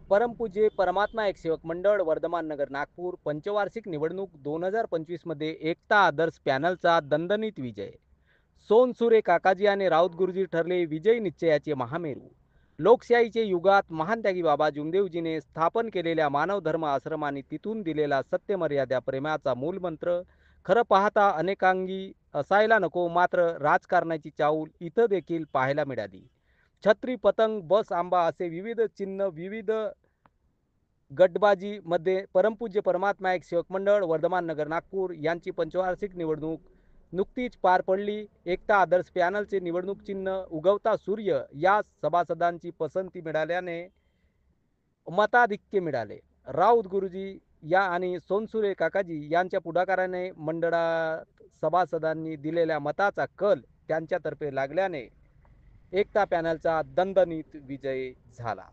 परमपूज्य परमात्मा एक सेवक मंडळ वर्धमान नगर नागपूर पंचवार्षिक निवडणूक 2025 मध्ये एकता आदर्श पॅनलचा दणदणीत विजय. सोनसुरे काकाजी आणि राऊत गुरुजी ठरले विजयी निश्चयाचे महामेरू. लोकशाहीचे युगात महान त्यागी बाबा जुमदेवजीने स्थापन केलेल्या मानव धर्म आश्रमाने तिथून दिलेला सत्यमर्यादा प्रेमाचा मूलमंत्र खरं पाहता अनेकांगी असायला नको, मात्र राजकारणाची चाहूल इथं देखील पाहायला मिळाली. छत्री, पतंग, बस, आंबा असे विविध चिन्ह विविध गटबाजी मध्ये परमपूज्य परमात्मा एक सेवक मंडळ वर्धमान नगर नागपूर यांची पंचवार्षिक निवडणूक नुकतीच पार पडली. एकता आदर्श पॅनलचे निवडणूक चिन्ह उगवता सूर्य या सभासदांची पसंती मिळाल्याने मताधिक्य मिळाले. राऊत गुरुजी या आणि सोनसुरे काकाजी यांच्या पुढाकाराने मंडळात सभासदांनी दिलेल्या मताचा कल त्यांच्यातर्फे लागल्याने एकता पॅनलचा दणदणीत विजय झाला.